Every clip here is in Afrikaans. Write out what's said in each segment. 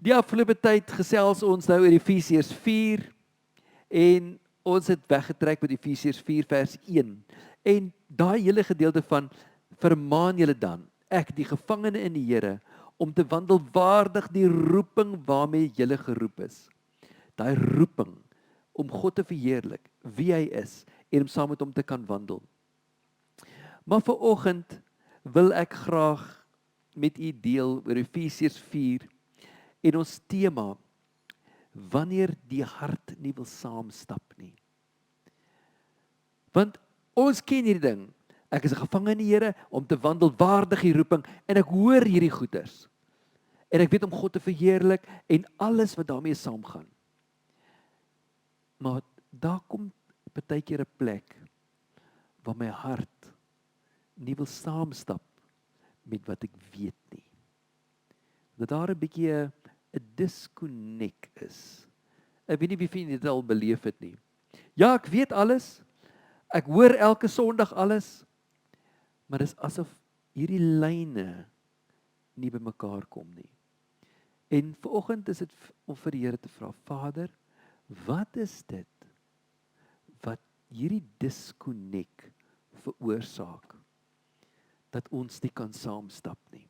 Die afgelope tyd gesels ons nou oor Efesiërs 4 en ons het weggetrek met Efesiërs 4 vers 1. En daai hele gedeelte van vermaan julle dan, ek die gevangene in die Here, om te wandel waardig die roeping waarmee julle geroep is. Daai roeping om God te verheerlik, wie hy is en om saam met hom te kan wandel. Maar vanoggend wil ek graag met u deel oor Efesiërs 4 en ons tema, wanneer die hart nie wil saamstap nie. Want ons ken hierdie ding, ek is 'n gevangene in die Here om te wandel waardig die roeping en ek hoor hierdie goeters. En ek weet om God te verheerlik en alles wat daarmee saamgaan. Maar daar kom baie keer 'n plek waar my hart nie wil saamstap met wat ek weet nie. Dat daar 'n bietjie 'n disconnect is. Ek weet nie wie van julle dit al beleef het nie. Ja, ek weet alles. Ek hoor elke Sondag alles. Maar dis asof hierdie lyne nie bymekaar kom nie. En vanoggend is dit om vir die Here te vra, Vader, wat is dit wat hierdie disconnect veroorsaak dat ons nie kan saamstap nie?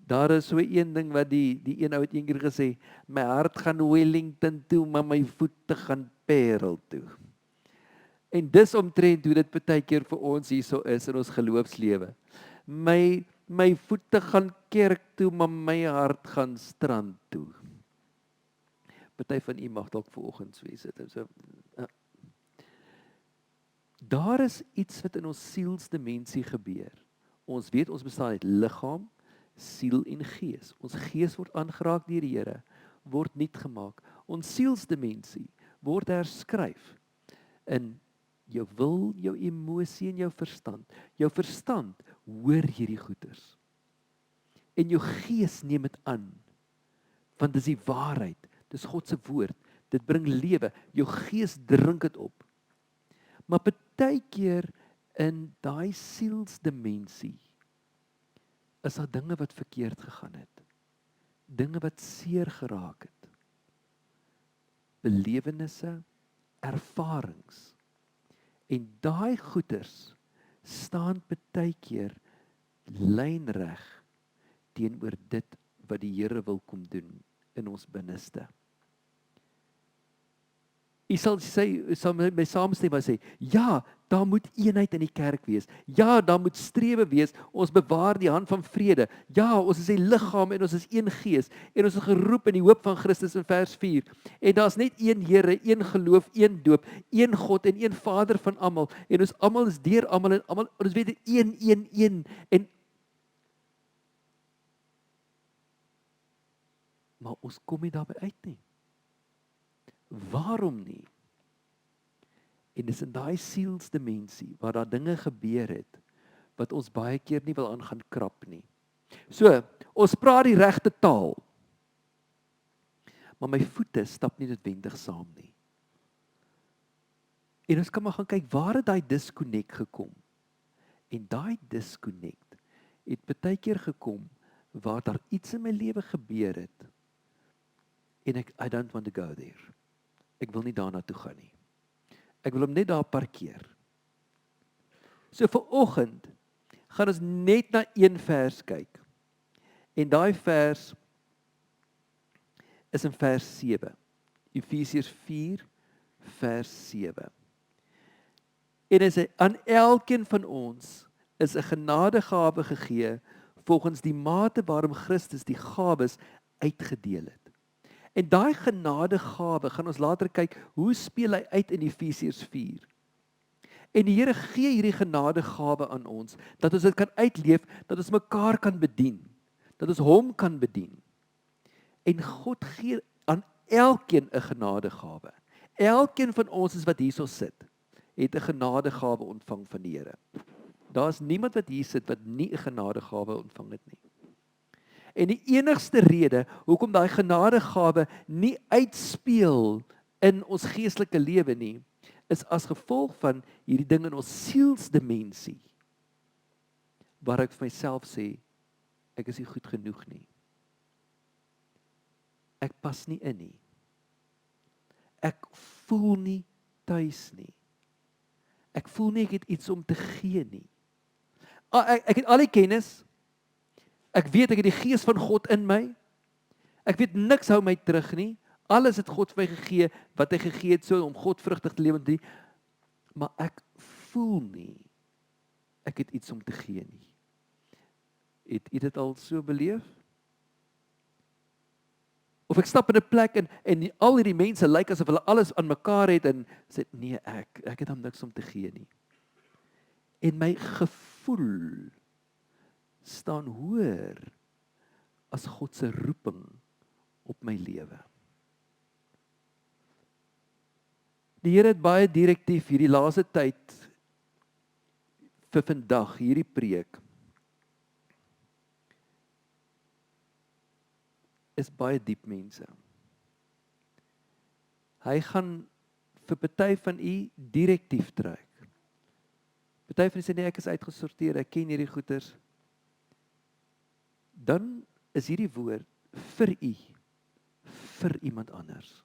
Daar is so een ding wat die een ou het een keer gesê, my hart gaan Wellington toe, maar my voete gaan Parel toe. En dis omtrent hoe dit baie keer vir ons hierso is in ons geloofslewe. My voete gaan kerk toe, maar my hart gaan strand toe. Party van u mag dalk vanoggend so wees. So, daar is iets wat in ons sielsdimensie gebeur. Ons weet ons bestaan uit liggaam, siel en gees. Ons gees word aangeraak deur die Here, word nuut gemaak. Ons sielsdimensie word herskryf in jou wil, jou emosie en jou verstand. Jou verstand hoor hierdie goeters. En jou gees neem dit aan. Want dis die waarheid, dis God se woord. Dit bring lewe. Jou gees drink dit op. Maar baie keer in daai sielsdimensie is daar dinge wat verkeerd gegaan het. Dinge wat seer geraak het. Belewennisse, ervarings. En daai goeters staan baie keer lynreg teenoor dit wat die Here wil kom doen in ons binneste. U sal my saamstem en sê, ja, daar moet eenheid in die kerk wees. Ja, daar moet strewe wees. Ons bewaar die hand van vrede. Ja, ons is 'n liggaam en ons is een gees. En ons is geroep in die hoop van Christus in vers 4. En daar's net een Here, een geloof, een doop, een God en een Vader van almal. En ons almal is deur almal en almal, ons weet dit een. En maar ons kom nie daarby uit nie. Waarom nie? En dis in daai sielsdimensie waar daar dinge gebeur het wat ons baie keer nie wil aangaan krap nie. So, ons praat die regte taal. Maar my voete stap nie noodwendig saam nie. En ons kan maar gaan kyk waar het daai disconnect gekom. En daai disconnect het baie keer gekom waar daar iets in my lewe gebeur het. En I don't want to go there. Ek wil nie daarna toe gaan nie. Ek wil hom net daar parkeer. So vanoggend gaan ons net na een vers kyk. En daai vers is in vers 7. Efesiërs 4 vers 7. En hy sê, aan elkeen van ons is 'n genadegawe gegee volgens die mate waarom Christus die gawes uitgedeel het. En daai genadegawe, gaan ons later kyk, hoe speel hy uit in Efesiërs 4. En die Here gee hierdie genadegawe aan ons, dat ons dit kan uitleef, dat ons mekaar kan bedien, dat ons hom kan bedien. En God gee aan elkeen 'n genadegawe. Elkeen van ons is wat hierso sit, het 'n genadegawe ontvang van die Here. Daar's niemand wat hier sit wat nie 'n genadegawe ontvang het nie. En die enigste rede hoekom daai genadegawe nie uitspeel in ons geestelike lewe nie, is as gevolg van hierdie ding in ons sielsdimensie, waar ek vir myself sê, ek is nie goed genoeg nie. ek pas nie in nie. Ek voel nie tuis nie. Ek voel nie ek het iets om te gee nie. Ek het al die kennis. Ek weet ek het die gees van God in my. Ek weet niks hou my terug nie. Alles het God vir my gegee, wat hy gegee het so om God vrugtig te lewe. Maar ek voel nie ek het iets om te gee nie. Het u dit al so beleef? Of ek stap in 'n plek en al hierdie mense lyk asof hulle alles aan mekaar het en sê nee, ek het hom niks om te gee nie. En my gevoel staan hoër as God se roeping op my lewe. Die Here het baie direktief hierdie laaste tyd vir vandag, hierdie preek, is baie diep mense. Hy gaan vir party van u direktief trek. Party van u sê nee, ek is uitgesorteer, ek ken hierdie goeters. Dan is hierdie woord vir u, vir iemand anders.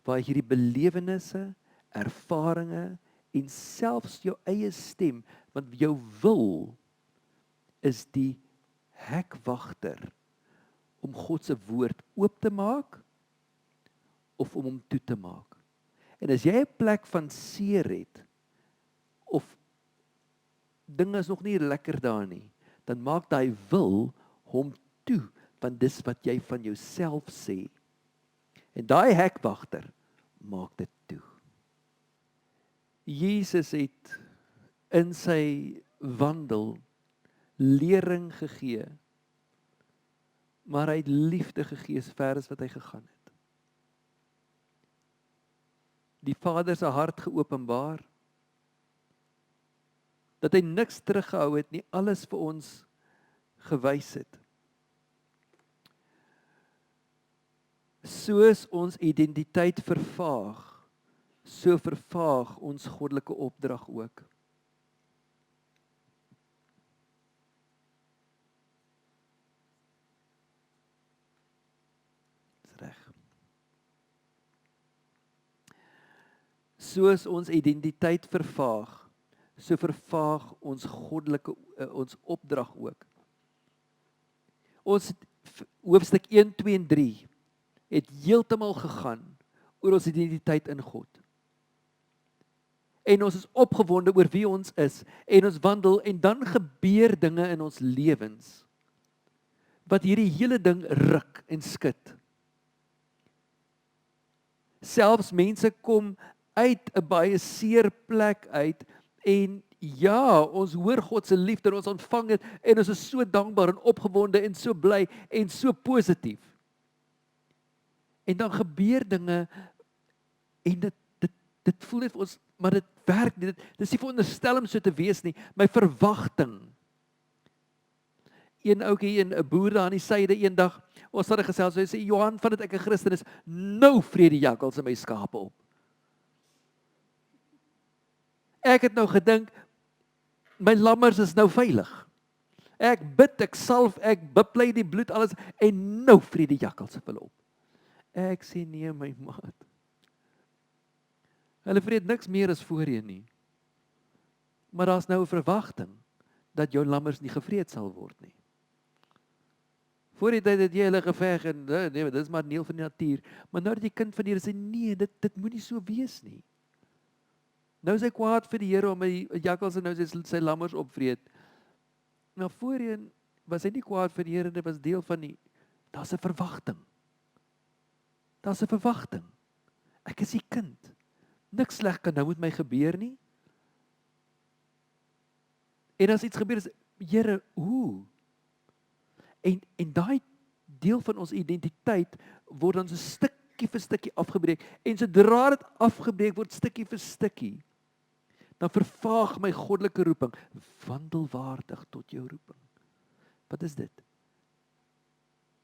Waar hierdie belewennisse, ervarings en selfs jou eie stem, want jou wil is die hekwagter om God se woord oop te maak of om hom toe te maak. En as jy 'n plek van seer het of dinge is nog nie lekker daar nie, dan maak daai wil hom toe, want dis wat jy van jouself sê. En daai hekwagter maak dit toe. Jesus het in sy wandel lering gegee, maar hy het liefde gegee ver as wat hy gegaan het. Die Vader se hart geopenbaar, dat hy niks teruggehou het nie, alles vir ons gewys het. Soos ons identiteit vervaag, so vervaag ons goddelike opdrag ook. Dis reg. Soos ons identiteit vervaag, so vervaag ons goddelike ons opdrag ook. Ons hoofstuk 1, 2 en 3 het heeltemal gegaan oor ons identiteit in God. En ons is opgewonde oor wie ons is en ons wandel en dan gebeur dinge in ons lewens wat hierdie hele ding ruk en skud. Selfs mense kom uit 'n baie seer plek uit en ja, ons hoor God se liefde en ons ontvang dit en ons is so dankbaar en opgewonde en so bly en so positief. En dan gebeur dinge en dit voel net vir ons, maar dit werk nie, dit is nie veronderstel om so te wees nie. My verwagting. Een ouetjie en 'n boer daar aan die syde eendag, ons het gesels, hy sê Johan, vandat ek 'n Christen is, nou vreet die jakkals in my skape op. Ek het nou gedink my lammers is nou veilig. Ek bid, ek salf, ek beplei die bloed alles en nou vreet die jakkals hulle op. Ek sê nee my maat. Hulle vreet niks meer as voorheen nie. Maar daar's nou 'n verwagting dat jou lammers nie gevreet sal word nie. Voor die tyd het jy hulle geveg en nee, dit is maar deel van die natuur. Maar nou dat die kind van die Here sê nee, dit moenie so wees nie. Nou is hy kwaad vir die Here om hy jakkals en nou sy lammers opvreet. Nou voorheen was hy nie kwaad vir die Here, dit was deel van die, daar's 'n verwagting. Daar's 'n verwagting. Ek is die kind. Niks sleg kan nou met my gebeur nie. En as iets gebeur is, Here, hoe? En daai deel van ons identiteit word dan so stukkie vir stukkie afgebreek. En sodra dit afgebreek word stukkie vir stukkie, dan vervaag my goddelike roeping. Wandel waardig tot jou roeping. Wat is dit?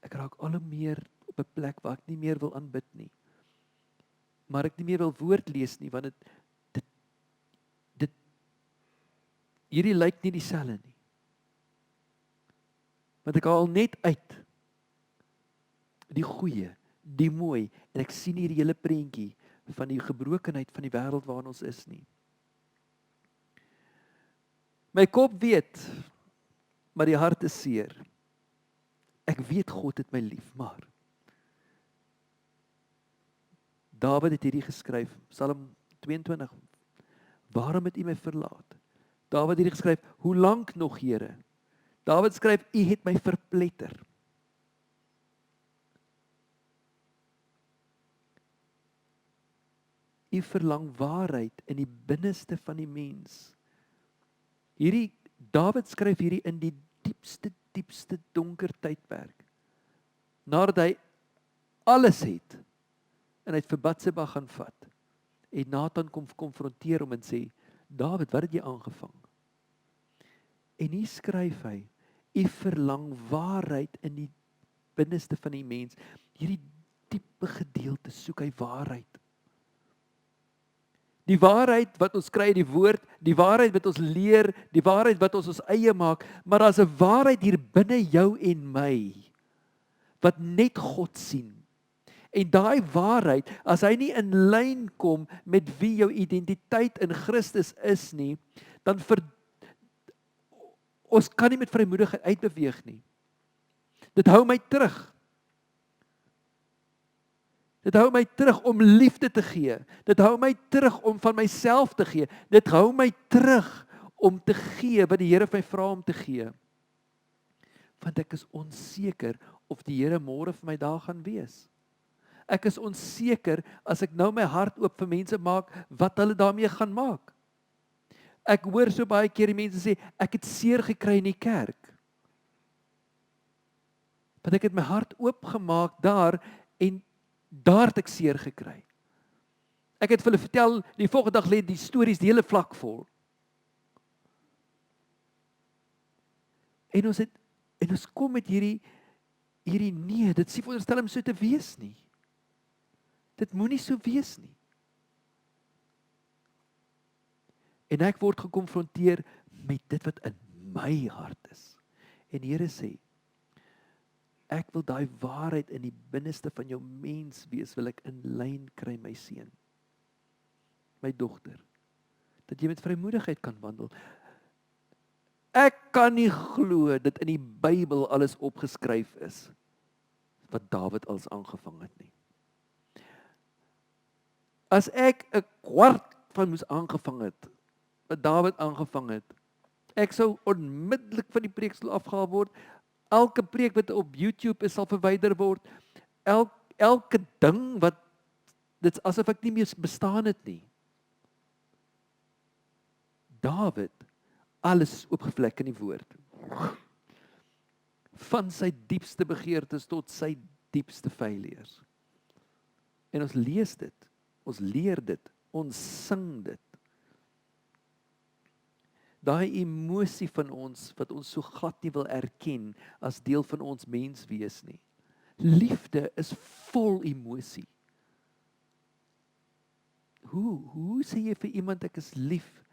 Ek raak al hoe meer op 'n plek waar ek nie meer wil aanbid nie. Maar ek nie meer wil woord lees nie, want dit hierdie lyk nie dieselfde nie. Want ek haal net uit die goeie, die mooi, en ek sien hier die hele prentjie van die gebrokenheid van die wêreld waarin ons is nie. My kop weet, maar die hart is seer. Ek weet God het my lief, maar Dawid het hierdie geskryf, Psalm 22, waarom het U my verlaat? Dawid het hierdie geskryf, hoe lank nog, Here? Dawid skryf, U het my verpletter. U verlang waarheid in die binneste van die mens. Dawid skryf hierdie in die diepste donker tydperk. Nadat hy alles het, en hy het vir Batseba gaan vat, en Nathan kom konfronteer hom en sê, Dawid, wat het jy aangevang? En hier skryf hy, U verlang waarheid in die binneste van die mens. Hierdie diepe gedeelte soek hy waarheid. Die waarheid wat ons kry in die woord, die waarheid wat ons leer, die waarheid wat ons eie maak, maar daar's 'n waarheid hier binne jou en my, wat net God sien. En daai waarheid, as hy nie in lyn kom met wie jou identiteit in Christus is nie, dan ons kan nie met vrymoedigheid uitbeweeg nie. Dit hou my terug. Dit hou my terug om liefde te gee. Dit hou my terug om van myself te gee. Dit hou my terug om te gee wat die Here vir my vra om te gee. Want ek is onseker of die Here môre vir my daar gaan wees. Ek is onseker as ek nou my hart oop vir mense maak, wat hulle daarmee gaan maak. Ek hoor so baie keer die mense sê, ek het seer gekry in die kerk. Want ek het my hart oopgemaak daar, en daar het ek seer gekry. Ek het vir hulle vertel, die volgende dag lê die stories die hele vlak vol. En ons kom met hierdie nee, dit sê veronderstel om so te wees nie. Dit moenie so wees nie. En ek word gekonfronteer met dit wat in my hart is. En die Here sê, ek wil daai waarheid in die binneste van jou mens wees, wil ek in lyn kry, my seun, my dogter, dat jy met vrymoedigheid kan wandel. Ek kan nie glo dat in die Bybel alles opgeskryf is, wat Dawid als aangevang het nie. As ek 'n kwart van moes aangevang het, wat Dawid aangevang het, ek sou onmiddellik van die preekstoel afgehaal word. Elke preek wat op YouTube is, sal verwyder word. Elke ding wat, dit is asof ek nie meer bestaan het nie. Dawid, alles is oopgevlek in die woord. Van sy diepste begeertes tot sy diepste failures. En ons lees dit, ons leer dit, ons sing dit. Daai emosie van ons, wat ons so glad nie wil erken, as deel van ons menswees nie. Liefde is vol emosie. Hoe sê jy vir iemand ek is lief,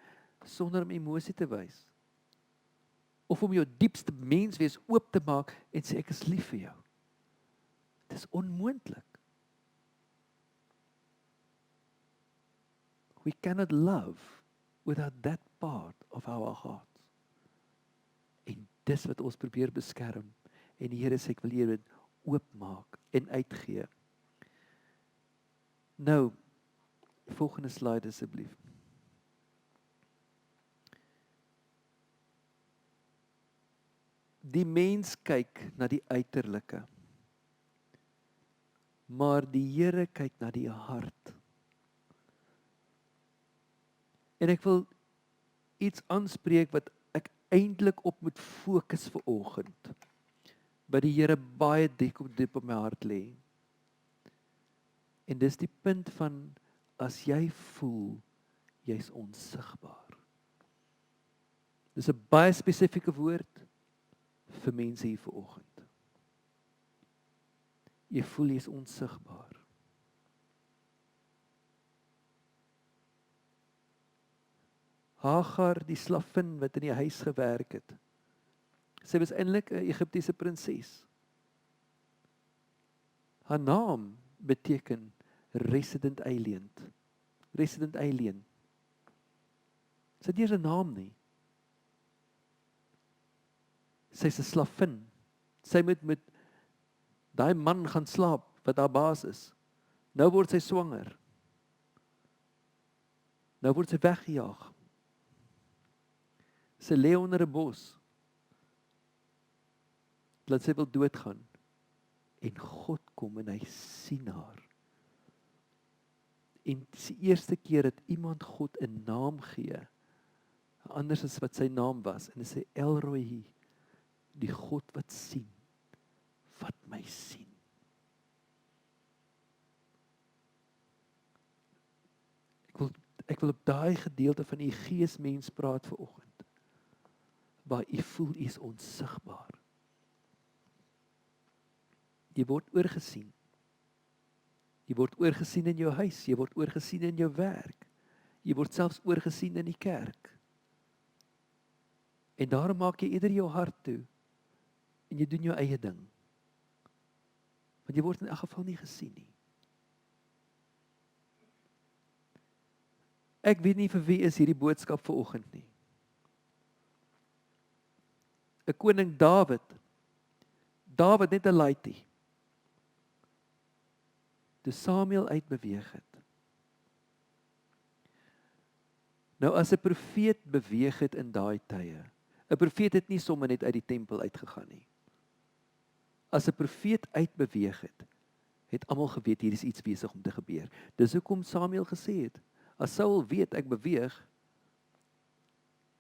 sonder om emosie te wys? Of om jou diepste menswees oop te maak, en sê ek is lief vir jou. Dit is onmoontlik. We cannot love without that part of our hearts. En dis wat ons probeer beskerm. En die Here sê ek wil jy dit oopmaak en uitgee. Nou, volgende slide asseblief. Die mens kyk na die uiterlike, maar die Here kyk na die hart. En ek wil iets aanspreek wat ek eintlik op moet fokus vir oggend, wat die Here baie diep op my hart lê. En dis die punt van, as jy voel, jy's onsigbaar. Dis 'n baie spesifieke woord vir mense hier vanoggend. Jy voel jy's onsigbaar. Hagar, die slavin wat in die huis gewerk het, sy was eintlik 'n Egiptiese prinses. Haar naam beteken resident alien. Resident alien. Sy het nie eens 'n naam nie. Sy is 'n slavin. Sy moet met daai man gaan slaap wat haar baas is. Nou word sy swanger. Nou word sy weggejaag. Sy lê onder 'n bos. Dat sy wil doodgaan. En God kom en hy sien haar. En dis die eerste keer dat iemand God 'n naam gee, anders as wat sy naam was. En hy sê Elrohi, die God wat sien, wat my sien. Ek wil op daai gedeelte van u gees mens praat vanoggend, waar u voel u is onsigbaar. Jy word oorgesien. Jy word oorgesien in jou huis, jy word oorgesien in jou werk. Jy word selfs oorgesien in die kerk. En daarom maak jy eerder jou hart toe en jy doen jou eie ding. Want jy word in elk geval nie gesien nie. Ek weet nie vir wie is hierdie boodskap vanoggend nie. 'n Koning Dawid net 'n laitie. Toe Samuel uitbeweeg het. Nou as 'n profeet beweeg het in daai tye. 'n Profeet het nie sommer net uit die tempel uitgegaan nie. As 'n profeet uitbeweeg het, het almal geweet hier is iets besig om te gebeur. Dis hoekom Samuel gesê het, as Saul weet ek beweeg,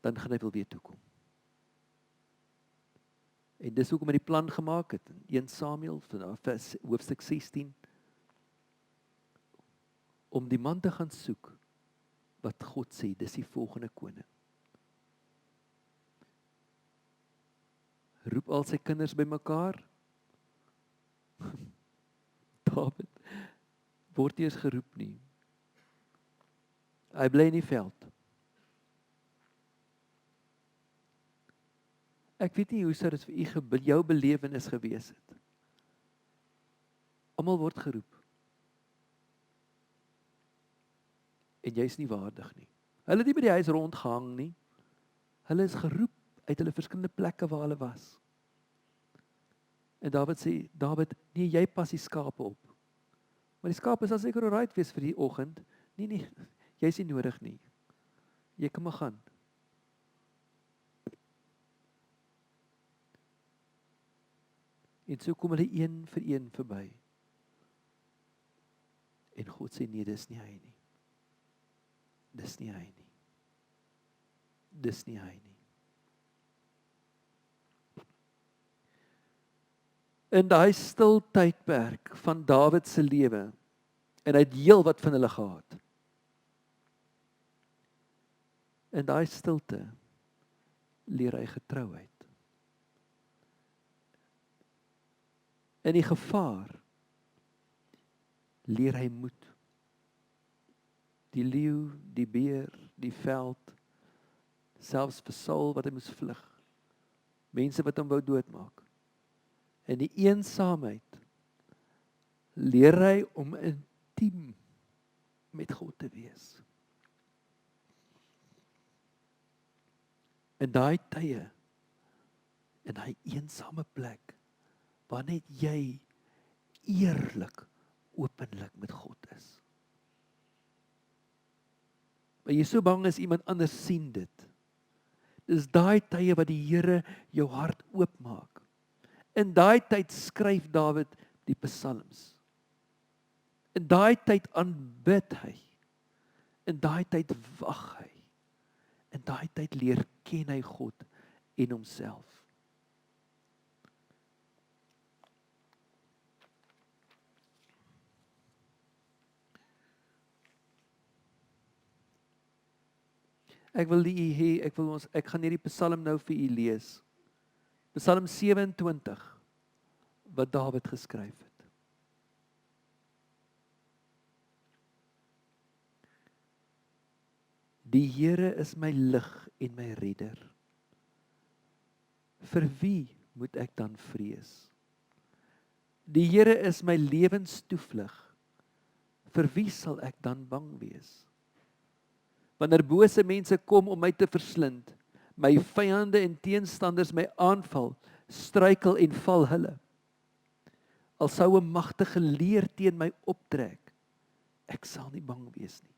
dan gaan hy wel weer toe kom. En dis hoekom hy die plan gemaak het in 1 Samuel hoofstuk 16 om die man te gaan soek wat God sê dis die volgende koning. Roep al sy kinders bymekaar. Dawid word nie eens geroep nie. Hy bly in die veld. Ek weet nie hoe sou dit vir jou belewenis gewees het. Almal word geroep. En jy is nie waardig nie. Hulle het nie by die huis rondgehang nie. Hulle is geroep uit hulle verskillende plekke waar hulle was. En Dawid sê, Dawid, nee, jy pas die skape op. Maar die skape sal seker alright wees vir die oggend. Nee, jy is nie nodig nie. Jy kan maar gaan. En so kom hulle een vir een verby. En God sê, nee, dis nie hy nie. Dis nie hy nie. Dis nie hy nie. In daai stil tydperk van Dawid se lewe, en hy het heel wat van hulle gehad. In daai stilte leer hy getrouheid. In die gevaar leer hy moed. Die leeu, die beer, die veld, selfs vir Saul wat hy moes vlug. Mense wat hom wou doodmaak. In die eensaamheid leer hy om intiem met God te wees. In daai tye, in daai eensame plek, waar net jy eerlik, openlik met God is. Maar jy is so bang as iemand anders sien dit. Dis daai tye wat die Here jou hart oopmaak. In daai tyd skryf Dawid die psalms. In daai tyd aanbid hy. In daai tyd wag hy. In daai tyd leer ken hy God en homself. Ek gaan hierdie psalm nou vir u lees. Psalm 27 wat Dawid geskryf het. Die Here is my lig en my redder. Vir wie moet ek dan vrees? Die Here is my lewenstoevlug. Vir wie sal ek dan bang wees? Wanneer bose mense kom om my te verslind, my vyande en teenstanders my aanval, struikel en val hulle. Al sou 'n magtige leer teen my optrek, ek sal nie bang wees nie.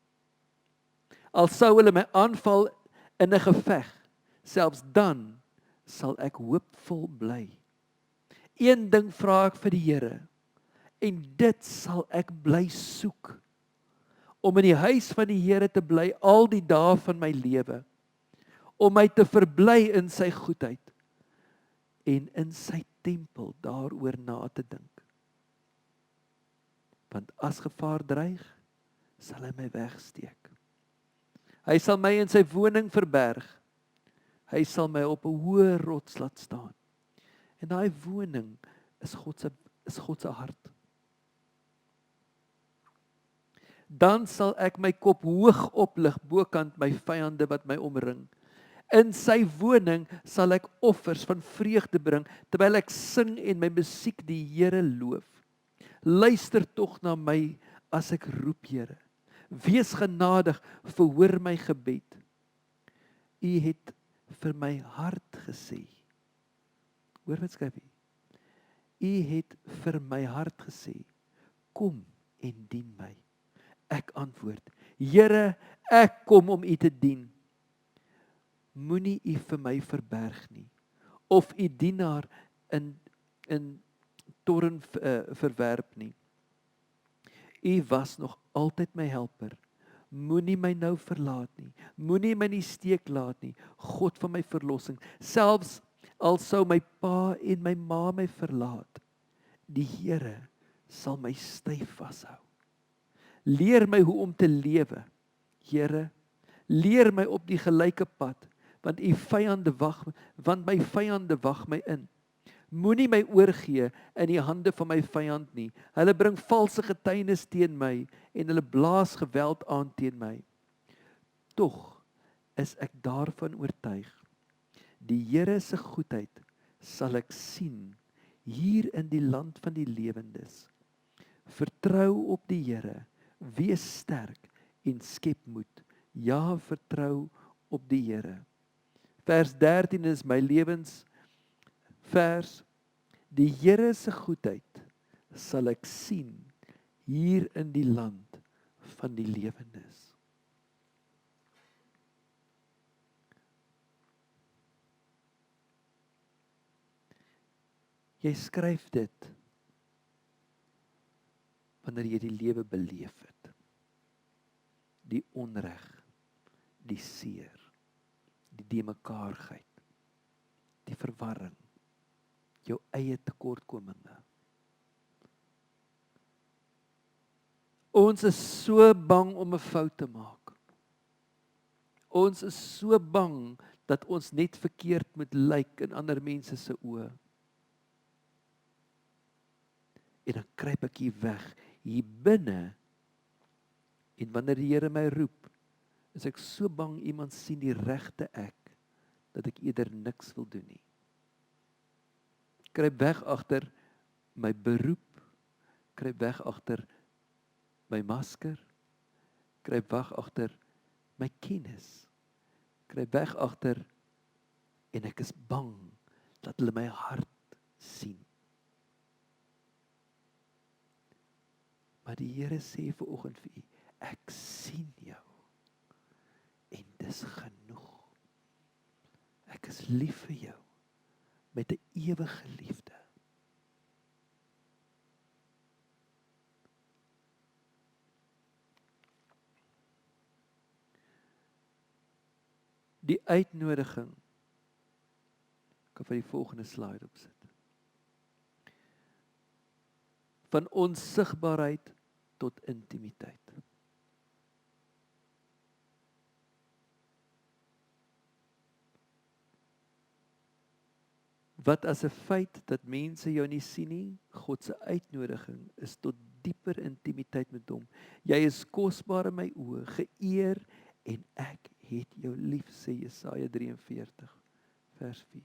Al sou hulle my aanval in 'n geveg, selfs dan sal ek hoopvol bly. Een ding vra ek vir die Here, en dit sal ek bly soek, om in die huis van die Here te bly al die dae van my lewe, om my te verbly in sy goedheid, en in sy tempel daaroor na te dink. Want as gevaar dreig, sal hy my wegsteek. Hy sal my in sy woning verberg. Hy sal my op 'n hoë rots laat staan. En daai woning is God se hart. Dan sal ek my kop hoog oplig bokant my vyande wat my omring. In sy woning sal ek offers van vreugde bring, terwyl ek sing en my musiek die Here loof. Luister tog na my as ek roep, Here. Wees genadig, verhoor my gebed. U het vir my hart gesê. Hoor wat skryf hy? U het vir my hart gesê, kom en dien my. Ek antwoord, Here, ek kom om u te dien. Moenie u vir my verberg nie, of u dienaar in toorn verwerp nie. U was nog altyd my helper. Moenie my nou verlaat nie. Moenie my nie steek laat nie, God van my verlossing. Selfs al sou my pa en my ma my verlaat, die Here sal my styf vashou. Leer my hoe om te lewe, Here. Leer my op die gelyke pad, want my vyande wag my in. Moenie my oorgee in die hande van my vyand nie. Hulle bring valse getuienis teen my en hulle blaas geweld aan teen my. Tog is ek daarvan oortuig. Die Here se goedheid sal ek sien hier in die land van die lewendes. Vertrou op die Here, wees sterk en skep moed. Ja, vertrou op die Here. Vers 13 is my lewensvers. Die Here se goedheid sal ek sien hier in die land van die lewendes. Jy skryf dit wanneer jy die lewe beleef het. Die onreg, die seer, die de-mekaarheid, die verwarring, jou eie tekortkominge. Ons is so bang om 'n fout te maak. Ons is so bang dat ons net verkeerd moet lyk in ander mense se oë. En dan kruip ek hier weg, hier binne. En wanneer die Here my roep, is ek so bang iemand sien die regte ek, dat ek eerder niks wil doen nie. Kruip weg agter my beroep, kruip weg agter my masker, kruip weg agter my kennis, kruip weg agter, en ek is bang dat hulle my hart sien. Maar die Here sê vanoggend vir u, ek sien jou, en dis genoeg. Ek is lief vir jou, met 'n ewige liefde. Die uitnodiging, ek kan vir die volgende slide opsit, van onsigbaarheid tot intimiteit. Wat as 'n feit dat mense jou nie sien nie, God se uitnodiging is tot dieper intimiteit met hom. Jy is kosbaar in my oë, geëer, en ek het jou lief, sê Jesaja 43 vers 4.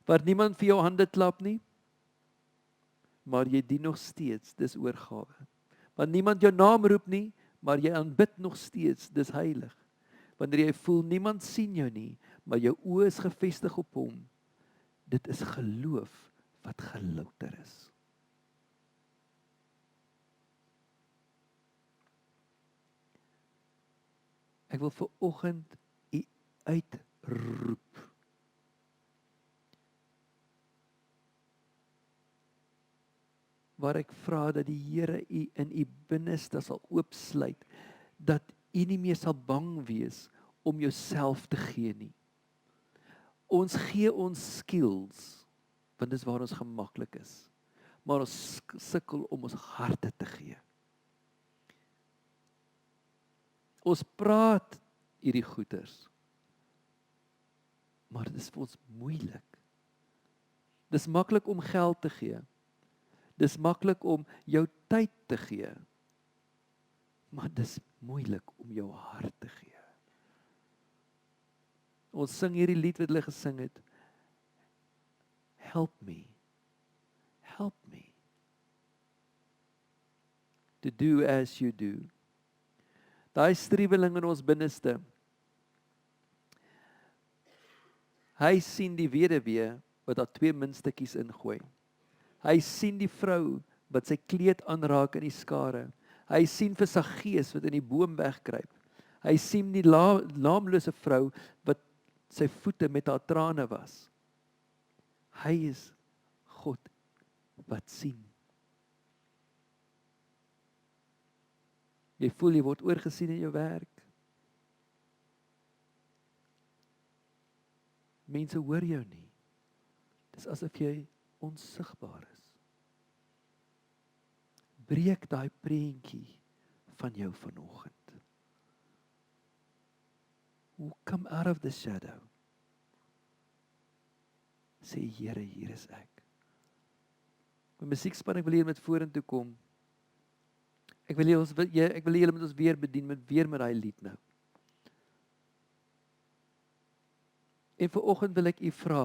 Waar niemand vir jou hande klap nie, maar jy dien nog steeds, dis oorgawe. Want niemand jou naam roep nie, maar jy aanbid nog steeds, dis heilig. Wanneer jy voel, niemand sien jou nie, maar jou oë is gefestig op hom, dit is geloof wat gelouter is. Ek wil vir oggend u uitroep. Waar ek vra dat die Here u in u binneste sal oopsluit, dat u nie meer sal bang wees om jouself te gee nie. Ons gee ons skills, want dis waar ons gemaklik is. Maar ons sukkel om ons harte te gee. Ons praat hierdie goeters, maar dit is vir ons moeilik. Dis maklik om geld te gee. Dis maklik om jou tyd te gee. Maar dis moeilik om jou hart te gee. Ons sing hierdie lied wat hulle gesing het. Help me. Help me. To do as you do. Daai striweling in ons binneste. Hy sien die weduwee wat daar 2 muntstukkies ingooi. Hy sien die vrou wat sy kleed aanraak in die skare. Hy sien vir Saggeus wat in die boom wegkruip. Hy sien die naamlose vrou wat sy voete met haar trane was. Hy is God wat sien. Jy voel jy word oorgesien in jou werk. Mense hoor jou nie. Dis asof jy onsigbaar is. Breek daai prentjie van jou vanoggend. Come out of the shadow. Sê Here, hier is ek. My musiekspan, ek wil hier met vorentoe kom. Ek wil julle met ons weer bedien met daai lied nou. En vanoggend wil ek u vra,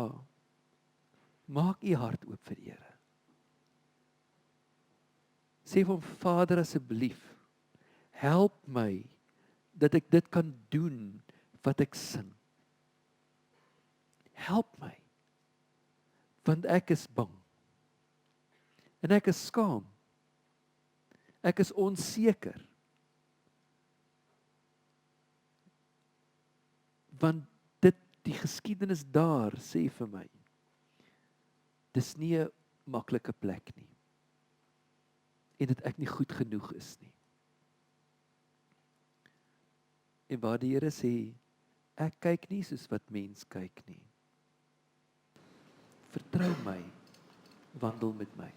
maak u hart oop vir die Here. Sê vir hom, Vader, asseblief, help my dat ek dit kan doen wat ek sing. Help my, want ek is bang. En ek is skaam. Ek is onseker. Want die geskiedenis daar sê vir my, dis nie 'n maklike plek nie. En dat ek nie goed genoeg is nie. En waar die Here sê, ek kyk nie soos wat mens kyk nie. Vertrou my, wandel met my.